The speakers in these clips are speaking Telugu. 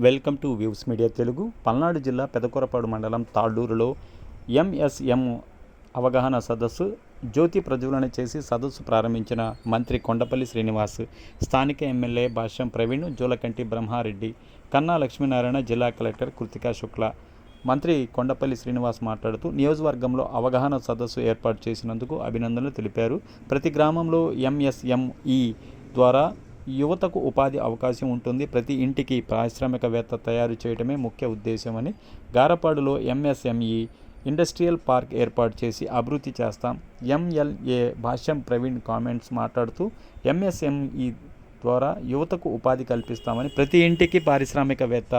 Welcome to views media Telugu. Palnadu జిల్లా పెదకూరపాడు మండలం తాళ్ళూరులో ఎంఎస్ఎం అవగాహన సదస్సు జ్యోతి ప్రజ్వలన చేసి సదస్సు ప్రారంభించిన మంత్రి కొండపల్లి శ్రీనివాస్, స్థానిక ఎమ్మెల్యే భాష్యం ప్రవీణ్, జోలకంటి బ్రహ్మారెడ్డి, కన్నా లక్ష్మీనారాయణ, జిల్లా కలెక్టర్ కృతికా శుక్లా. మంత్రి కొండపల్లి శ్రీనివాస్ మాట్లాడుతూ నియోజకవర్గంలో అవగాహన సదస్సు ఏర్పాటు చేసినందుకు అభినందనలు తెలిపారు. ప్రతి గ్రామంలో ఎంఎస్ఎంఈ ద్వారా యువతకు ఉపాధి అవకాశం ఉంటుంది. ప్రతి ఇంటికి పారిశ్రామికవేత్త తయారు చేయడమే ముఖ్య ఉద్దేశమని, గారపాడులో ఎంఎస్ఎంఈ ఇండస్ట్రియల్ పార్క్ ఏర్పాటు చేసి అభివృద్ధి చేస్తాం. ఎంఎల్ఏ భాష్యం ప్రవీణ్ కామెంట్స్ మాట్లాడుతూ ఎంఎస్ఎంఈ ద్వారా యువతకు ఉపాధి కల్పిస్తామని, ప్రతి ఇంటికి పారిశ్రామికవేత్త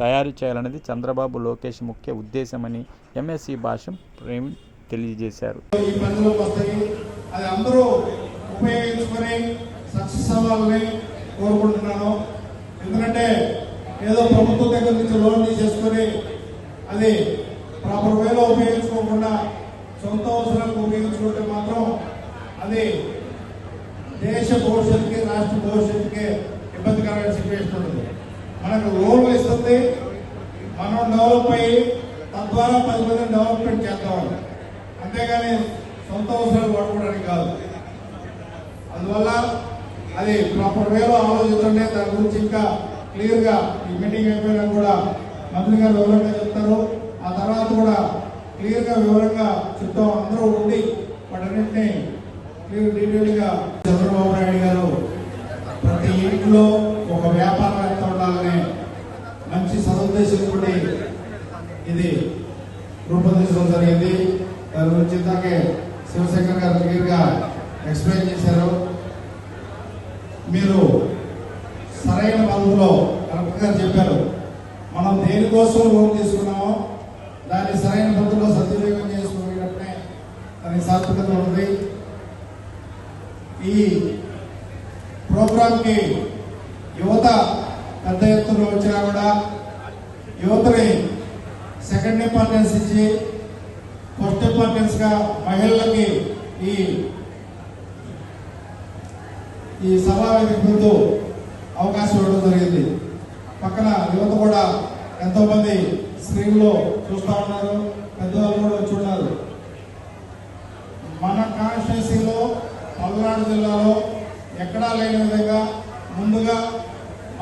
తయారు చేయాలనేది చంద్రబాబు లోకేష్ ముఖ్య ఉద్దేశమని ఎంఎస్సి భాష్యం ప్రవీణ్ తెలియజేశారు. సక్సెస్ అవ్వాలని కోరుకుంటున్నాను. ఎందుకంటే ఏదో ప్రభుత్వం దగ్గర నుంచి లోన్ తీసేసుకొని అది ప్రాపర్ వేలో ఉపయోగించుకోకుండా సొంత అవసరాలకు ఉపయోగించుకుంటే మాత్రం అది దేశ భవిష్యత్తుకి, రాష్ట్ర భవిష్యత్తుకి ఇబ్బందికరమైన సిచ్యువేషన్ ఉంటుంది. మనకు లోన్లు ఇస్తుంది, మనం డెవలప్ అయ్యి తద్వారా 10 మందిని డెవలప్మెంట్ చేద్దామని, అంతేగాని సొంత అవసరాలు వాడుకోవడానికి కాదు. అందువల్ల అది ప్రాపర్ వేలో ఆలోచించండి. దాని గురించి ఇంకా క్లియర్గా ఈ మీటింగ్ అయిపోయినా కూడా మంత్రి గారు వివరంగా చెప్తారు. ఆ తర్వాత కూడా క్లియర్గా వివరంగా చెప్తాం. అందరూ ఉండి వాటన్నింటినీ క్లియర్ డీటెయిల్గా చంద్రబాబు నాయుడు గారు ప్రతి ఇంట్లో ఒక వ్యాపారవేత్త ఉండాలనే మంచి సదుద్దేశంతో ఇది రూపొందించడం జరిగింది. దాని గురించి ఇందాకే శివశంకర్ గారు క్లియర్గా ఎక్స్ప్లెయిన్ చేశారు. మీరు సరైన పద్ధతిలో కరెక్ట్గా చెప్పారు. మనం దేనికోసం లోన్ తీసుకున్నామో దాన్ని సరైన పద్ధతిలో సద్వినియోగం చేసుకునేటప్పుడే దానికి సార్థకత ఉంటుంది. ఈ ప్రోగ్రాంకి యువత పెద్ద ఎత్తున వచ్చినా కూడా యువతని సెకండ్ ఇంపార్టెన్స్ ఇచ్చి ఫస్ట్ ఇంపార్టెన్స్గా మహిళలకి ఈ సభావేదిక ముందు అవకాశం ఇవ్వడం జరిగింది. పక్కన యువత కూడా ఎంతోమంది స్క్రీన్లో చూస్తూ ఉన్నారు, పెద్దవాళ్ళు కూడా వచ్చి ఉన్నారు. మన కాన్స్టిట్యున్సీలో పల్నాడు జిల్లాలో ఎక్కడా లేని విధంగా ముందుగా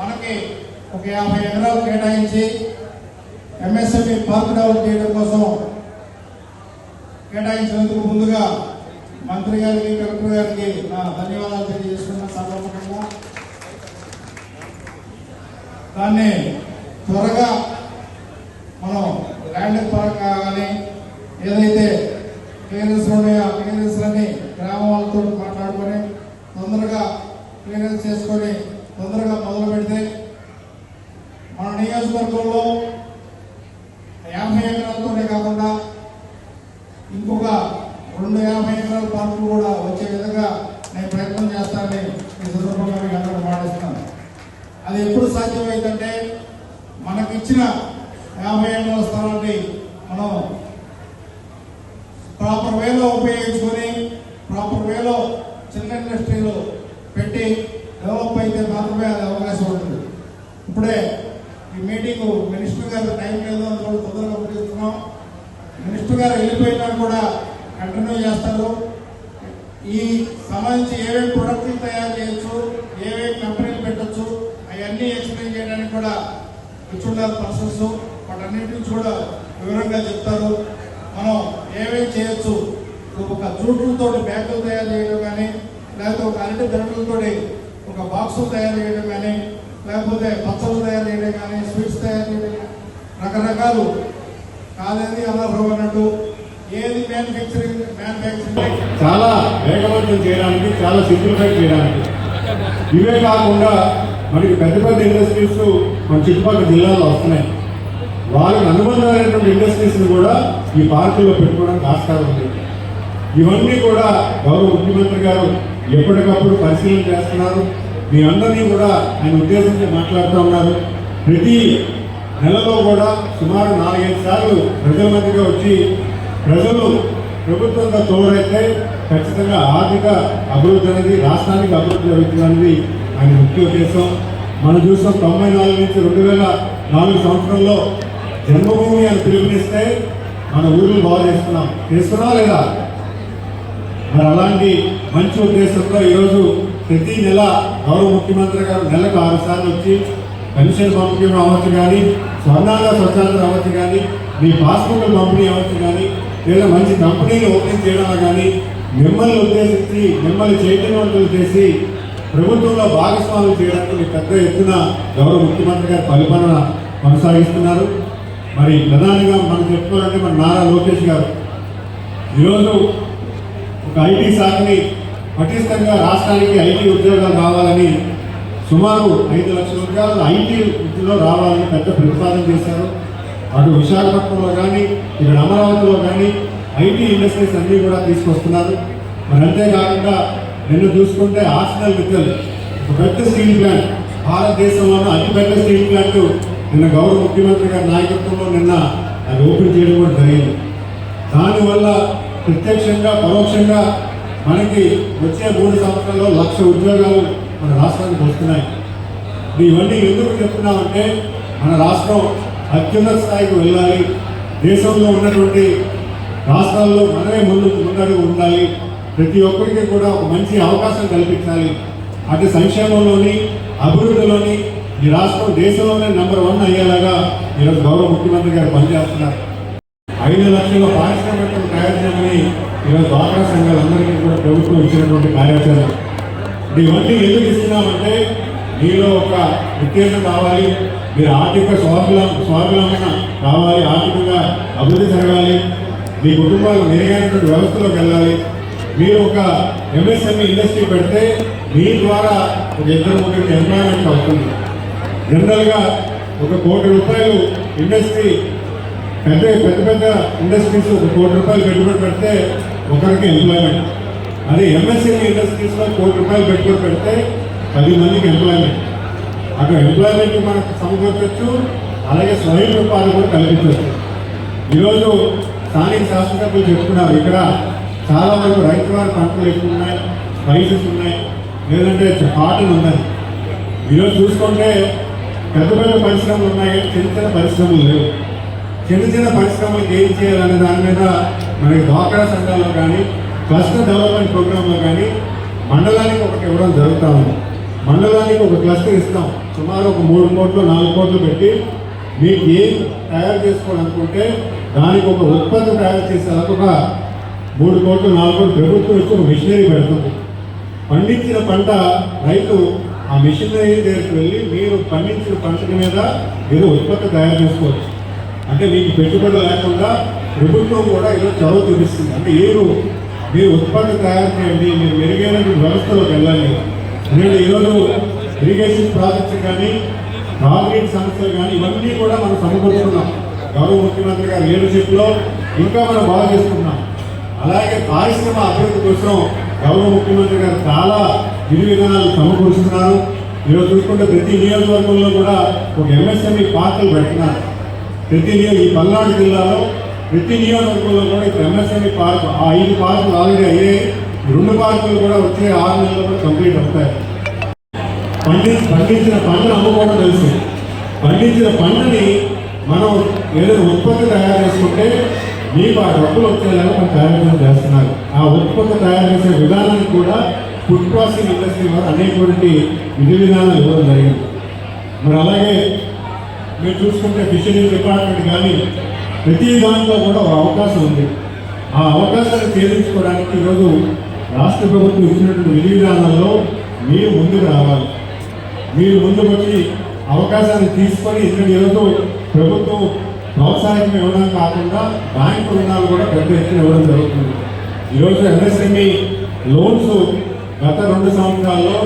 మనకి ఒక 50 ఎకరాలు కేటాయించి ఎంఎస్ఎంఈ పార్క్ డెవలప్ చేయడం కోసం కేటాయించినందుకు ముందుగా మంత్రి గారికి, కలెక్టర్ గారికి నా ధన్యవాదాలు తెలియజేసుకున్న సభాముఖంగా దాన్ని త్వరగా మనం ల్యాండ్ పార్క్ కావాలి. ఏదైతే క్లియరెన్స్ ఉన్నాయో ఆ క్లియరెన్స్లన్నీ గ్రామ వాళ్ళతో మాట్లాడుకొని తొందరగా క్లియరెన్స్ చేసుకొని తొందరగా మొదలు పెడితే మన నియోజకవర్గంలో 50 ఎకరాలతోనే కాకుండా ఇంకొక 250 ఎకరాల పార్కులు కూడా వచ్చే విధంగా నేను ప్రయత్నం చేస్తానని ఈ సందర్భంగా మీకు అందరూ మాటిస్తున్నాను. అది ఎప్పుడు సాధ్యమైందంటే మనకిచ్చిన 50 ఎకరాల స్థలాన్ని మనం ప్రాపర్ వేలో ఉపయోగించుకొని ప్రాపర్ వేలో చిన్న ఇండస్ట్రీలు పెట్టి డెవలప్ అయితే మాత్రమే అది అవకాశం ఉంటుంది. ఇప్పుడే ఈ మీటింగ్ మినిస్టర్ గారు టైం లేదు అందులో తొందరగా ఉపయోగిస్తున్నాం. మినిస్టర్ గారు వెళ్ళిపోయినా కూడా కంటిన్యూ చేస్తారు. ఈ సంబంధించి ఏమేమి ప్రొడక్ట్లు తయారు చేయొచ్చు, ఏమేమి కంపెనీలు పెట్టచ్చు అవన్నీ ఎక్స్ప్లెయిన్ చేయడానికి కూడా కూర్చున్నారు పర్సన్స్. వాటన్నిటి నుంచి కూడా వివరంగా చెప్తారు. మనం ఏమేమి చేయొచ్చు, ఒక జూట్లతో బ్యాగులు తయారు చేయడం కానీ, లేకపోతే ఒక అరటి దండలతో ఒక బాక్సులు తయారు చేయడం కానీ, లేకపోతే పచ్చళ్ళు తయారు చేయడం కానీ, స్వీట్స్ తయారు చేయడం, రకరకాలు కాదేది అనర్హం అన్నట్టు ఏది మ్యానుఫ్యాక్చరింగ్ చాలా వేగవంతం చేయడానికి, చాలా సింప్లిఫై చేయడానికి. ఇవే కాకుండా మనకి పెద్ద పెద్ద ఇండస్ట్రీస్ మన చుట్టుపక్కల జిల్లాలో వస్తున్నాయి. వాళ్ళకి అనుబంధమైనటువంటి ఇండస్ట్రీస్ని కూడా ఈ పార్కుల్లో పెట్టుకోవడానికి ఆస్కారం ఉంది. ఇవన్నీ కూడా గౌరవ ముఖ్యమంత్రి గారు ఎప్పటికప్పుడు పరిశీలన చేస్తున్నారు. మీ అందరినీ కూడా ఆయన ఉద్దేశించి మాట్లాడుతూ ఉన్నారు. ప్రతి నెలలో కూడా సుమారు 4-5 సార్లు ప్రజల మధ్యగా వచ్చి ప్రజలు ప్రభుత్వంతో తోడైతే ఖచ్చితంగా ఆర్థిక అభివృద్ధి అనేది రాష్ట్రానికి అభివృద్ధి జరుగుతుంది అనేది ఆయన ముఖ్య ఉద్దేశం. మనం చూసాం 94 నుంచి 2004 సంవత్సరంలో జన్మభూమి అని పిలుపునిస్తే మన ఊర్లు బాగు చేస్తున్నాం లేదా? మరి అలాంటి మంచి ఉద్దేశంతో ఈరోజు ప్రతి నెల గౌరవ ముఖ్యమంత్రి గారు నెలకు 6 సార్లు వచ్చి పెన్షన్ పంపిణీ అవ్వచ్చు కానీ, స్వర్ణాంగ స్వచ్ఛాంధ్ర అవ్వచ్చు కానీ, మీ పాస్పోర్ట్ పంపిణీ అవ్వచ్చు కానీ, లేదా మంచి కంపెనీలు ఓపెన్ చేయడం కానీ మిమ్మల్ని ఉద్దేశించి మిమ్మల్ని చైతన్యవంతులు చేసి ప్రభుత్వంలో భాగస్వామ్యం చేయడానికి పెద్ద ఎత్తున గౌరవ ముఖ్యమంత్రి గారు పరిపాలన కొనసాగిస్తున్నారు. మరి ప్రధానంగా మనం చెప్పుకోవాలంటే మన నారా లోకేష్ గారు ఈరోజు ఒక ఐటీ శాఖని పటిష్టంగా రాష్ట్రానికి ఐటీ ఉద్యోగాలు రావాలని సుమారు 5 లక్షల ఉద్యోగాలు ఐటీ వృత్తిలో రావాలని పెద్ద ప్రతిపాదన చేశారు. అటు విశాఖపట్నంలో కానీ ఇక్కడ అమరావతిలో కానీ ఐటీ ఇండస్ట్రీస్ అన్నీ కూడా తీసుకొస్తున్నారు. మరి అంతేకాకుండా నిన్న చూసుకుంటే ఆర్సెనల్ మిత్తల్ ఒక పెద్ద స్టీల్ ప్లాంట్, భారతదేశంలోనే అతిపెద్ద స్టీల్ ప్లాంట్ నిన్న గౌరవ ముఖ్యమంత్రి గారి నాయకత్వంలో నిన్న అది ఓపెన్ చేయడం కూడా జరిగింది. దానివల్ల ప్రత్యక్షంగా పరోక్షంగా మనకి వచ్చే 3 సంవత్సరాల్లో 1,00,000 ఉద్యోగాలు మన రాష్ట్రానికి వస్తున్నాయి. ఇవన్నీ ఎందుకు చెప్తున్నామంటే మన రాష్ట్రం అత్యున్నత స్థాయికి వెళ్ళాలి, దేశంలో ఉన్నటువంటి రాష్ట్రాల్లో మనమే ముందడుగు ఉండాలి, ప్రతి ఒక్కరికి కూడా ఒక మంచి అవకాశం కల్పించాలి. అటు సంక్షేమంలోని అభివృద్ధిలోని ఈ రాష్ట్రం దేశంలోనే నెంబర్ 1 అయ్యేలాగా ఈరోజు గౌరవ ముఖ్యమంత్రి గారు పనిచేస్తున్నారు. 5 లక్షల పారిశ్రామికలు తయారు చేయమని ఈరోజు డ్వాక్రా సంఘాలందరికీ కూడా ప్రభుత్వం ఇచ్చినటువంటి కార్యాచరణ. ఇవన్నీ ఎందుకు ఇస్తున్నామంటే మీలో ఒక ఉత్తేజం కావాలి, మీరు ఆర్థిక స్వావలంబన కావాలి, ఆర్థికంగా అభివృద్ధి జరగాలి, మీ కుటుంబాలు మెరుగైనటువంటి వ్యవస్థలోకి వెళ్ళాలి. మీరు ఒక ఎంఎస్ఎంఈ ఇండస్ట్రీ పెడితే మీ ద్వారా ఒక 2-3 ఎంప్లాయ్మెంట్ అవుతుంది. జనరల్గా ఒక ₹1,00,00,000 ఇండస్ట్రీ పెద్ద ఇండస్ట్రీస్ ఒక ₹1,00,00,000 పెట్టుబడి పెడితే ఒకరికి ఎంప్లాయ్మెంట్. అదే ఎంఎస్ఎంఈ ఇండస్ట్రీస్లో ₹1,00,00,000 పెట్టుబడి పెడితే 10 మందికి ఎంప్లాయ్మెంట్. అక్కడ ఎంప్లాయ్మెంట్ మనకు సమకూర్చవచ్చు, అలాగే స్వయం ఉపాధి కూడా కల్పించవచ్చు. ఈరోజు స్థానిక శాసనసభ్యులు చెప్తున్నారు, ఇక్కడ చాలా వరకు రైతు వారి పంటలు ఎక్కువ ఉన్నాయి, స్పైసెస్ ఉన్నాయి, లేదంటే కాటన్ ఉన్నాయి. ఈరోజు చూసుకుంటే పెద్ద పరిశ్రమలు ఉన్నాయి, చిన్న పరిశ్రమలు లేవు. చిన్న పరిశ్రమలకు ఏం చేయాలనే దాని మీద మనకి డ్వాక్రా సంఘాల్లో కానీ క్లస్టర్ డెవలప్మెంట్ ప్రోగ్రాంలో కానీ మండలానికి ఒకటి ఇవ్వడం జరుగుతూ ఉంది. మండలానికి ఒక క్లస్టర్ ఇస్తాం, సుమారు ఒక 3 కోట్లు 4 కోట్లు పెట్టి మీకు ఏం తయారు చేసుకోవాలనుకుంటే దానికి ఒక ఉత్పత్తి తయారు చేసేందుకు ఒక 3 కోట్లు 4 కోట్లు ప్రభుత్వం ఇచ్చి ఒక మిషనరీ పెడుతుంది. పండించిన పంట రైతు ఆ మిషనరీ దగ్గరికి వెళ్ళి మీరు పండించిన పంట మీద ఏదో ఉత్పత్తి తయారు చేసుకోవచ్చు. అంటే మీకు పెట్టుబడి లేకుండా ప్రభుత్వం కూడా ఈరోజు చొరవ చూపిస్తుంది. అంటే మీరు ఉత్పత్తి తయారు చేయండి, మీరు మెరుగైన వ్యవస్థలోకి వెళ్ళాలి. ఎందుకంటే ఈరోజు ఇరిగేషన్ ప్రాజెక్ట్స్ కానీ తాగునీటి సమస్యలు కానీ ఇవన్నీ కూడా మనం సమకూరుస్తున్నాం. గౌరవ ముఖ్యమంత్రి గారి లీడర్షిప్లో ఇంకా మనం బాగా చేసుకున్నాం. అలాగే పారిశ్రమ అభివృద్ధి కోసం గౌరవ ముఖ్యమంత్రి గారు చాలా విధి విధానాలు సమకూరుస్తున్నారు. ఈరోజు చూసుకుంటే ప్రతి నియోజకవర్గంలో కూడా ఒక ఎంఎస్ఎంఈ పార్కులు పెడుతున్నారు. ఈ పల్నాడు జిల్లాలో ప్రతి నియోజకవర్గంలో కూడా ఇప్పుడు ఎంఎస్ఎంఈ పార్క్, ఆ 5 పార్కులు ఆల్రెడీ అయ్యాయి. 2 పార్కులు కూడా వచ్చే 6 నెలల్లో కూడా కంప్లీట్ అవుతాయి. పండించిన పంటను అమ్ముకోవడం తెలుసు. పండించిన పంటని మనం ఏదైనా ఉత్పత్తి తయారు చేసుకుంటే మీకు ఆ డబ్బులు వచ్చేలాగా మనం తయారు చేస్తున్నారు. ఆ ఉత్పత్తి తయారు చేసే విధానానికి కూడా ఫుడ్ ప్రాసెసింగ్ ఇండస్ట్రీ వారు అనేకటువంటి విధి విధానాలు ఇవ్వడం జరిగింది. మరి అలాగే మీరు చూసుకుంటే ఫిషరీస్ డిపార్ట్మెంట్ కానీ ప్రతి దాంట్లో కూడా ఒక అవకాశం ఉంది. ఆ అవకాశాన్ని ఛేదించుకోవడానికి ఈరోజు రాష్ట్ర ప్రభుత్వం ఇచ్చినటువంటి విధి విధానాల్లో మీరు ముందుకు రావాలి. మీరు ముందుకు వచ్చి అవకాశాన్ని తీసుకొని ఇక్కడ ఈరోజు ప్రభుత్వం ప్రోత్సాహం ఇవ్వడం కాకుండా బ్యాంకు రుణాలు కూడా పెద్ద ఎత్తున ఇవ్వడం జరుగుతుంది. ఈరోజు ఎంఎస్ఎంఈ లోన్స్ గత 2 సంవత్సరాల్లో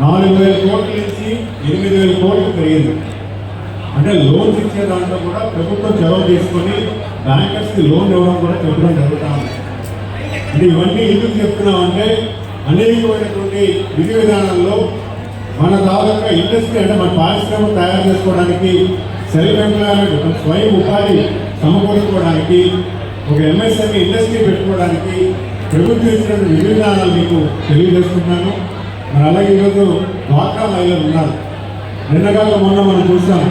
4,000 కోట్ల నుంచి 8,000 కోట్లు పెరిగింది. అంటే లోన్స్ ఇచ్చే దాంట్లో కూడా ప్రభుత్వం చొరవ తీసుకొని బ్యాంకర్స్కి లోన్ ఇవ్వడం కూడా చెప్పడం జరుగుతూ ఉంది. అంటే ఇవన్నీ ఎందుకు చెప్తున్నామంటే అనేకమైనటువంటి విధి విధానాల్లో మన తాలూకా ఇండస్ట్రీ అంటే మన పారిశ్రమ తయారు చేసుకోవడానికి, సెల్ఫ్ ఎంప్లాయ్మెంట్ స్వయం ఉపాధి సమకూర్చుకోవడానికి ఒక ఎంఎస్ఎంఈ ఇండస్ట్రీ పెట్టుకోవడానికి ప్రభుత్వం ఇచ్చిన విధానాలు మీకు తెలియజేస్తున్నాను. మరి అలాగే ఈరోజు డ్వాక్రా మహిళలు ఉన్నారు. నిన్నగాక మొన్న మనం చూసాం.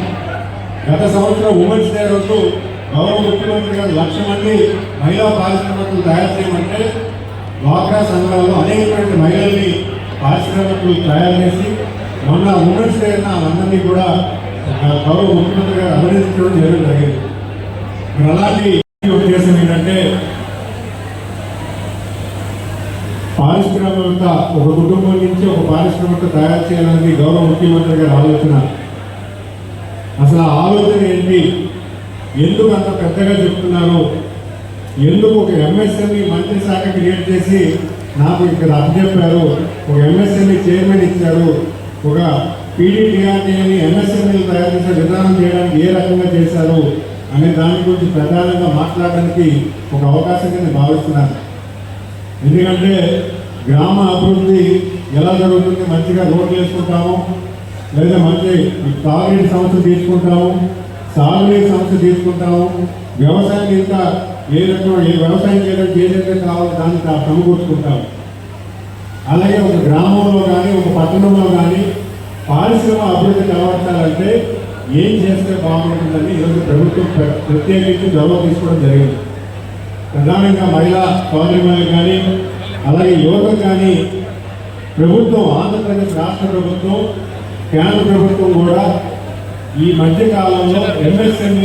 గత సంవత్సరం ఉమెన్స్ డే రోజు గౌరవ ముఖ్యమంత్రి గారు 1,00,000 మంది మహిళా పారిశ్రామికులు తయారు చేయమంటే డ్వాక్రా సంఘాల్లో అనేకమైన మహిళల్ని పారిశ్రామికులు తయారు చేసి మొన్న ఉమెన్స్ డే అందరినీ కూడా గౌరవ ముఖ్యమంత్రి గారు అభినందించడం జరిగింది. మరి అలాంటి ఉద్దేశం ఏంటంటే పారిశ్రామికత ఒక కుటుంబం నుంచి ఒక పారిశ్రామిక తయారు చేయాలని గౌరవ ముఖ్యమంత్రి గారి ఆలోచన. అసలు ఆ ఆలోచన ఏంటి, ఎందుకు అంత పెద్దగా చెప్తున్నారు, ఎందుకు ఒక ఎంఎస్ఎంఈ మంత్రి శాఖ క్రియేట్ చేసి నాకు ఇక్కడ అప్పచెప్పారు, ఒక ఎంఎస్ఎంఈ చైర్మన్ ఇచ్చారు, ఒక పీడీటీఆర్డీని ఎంఎస్ఎంఈలు తయారు చేసే విధానం చేయడానికి ఏ రకంగా చేశారు అనే దాని గురించి ప్రధానంగా మాట్లాడడానికి ఒక అవకాశం కింద భావిస్తున్నాను. ఎందుకంటే గ్రామ అభివృద్ధి ఎలా జరుగుతుంది, మంచిగా రోడ్లు వేసుకుంటాము, లేదా మంచి తాగునీటి సమస్య తీసుకుంటాము, సాగునీటి సమస్య తీసుకుంటాము, వ్యవసాయం ఇంకా ఏ వ్యవసాయం చేయడానికి ఏదైతే కావాలో దాన్ని సమకూర్చుకుంటాము. అలాగే ఒక గ్రామంలో కానీ ఒక పట్టణంలో కానీ పారిశ్రమ అభివృద్ధి కలవర్చాలంటే ఏం చేస్తే బాగుంటుందని ఈరోజు ప్రభుత్వం ప్రత్యేకించి చొరవ తీసుకోవడం జరిగింది. ప్రధానంగా మహిళా సోదరిమణులు కానీ అలాగే యువతకు కానీ ప్రభుత్వం, ఆంధ్రప్రదేశ్ రాష్ట్ర ప్రభుత్వం, కేంద్ర ప్రభుత్వం కూడా ఈ మధ్యకాలంలో ఎంఎస్ఎంఈ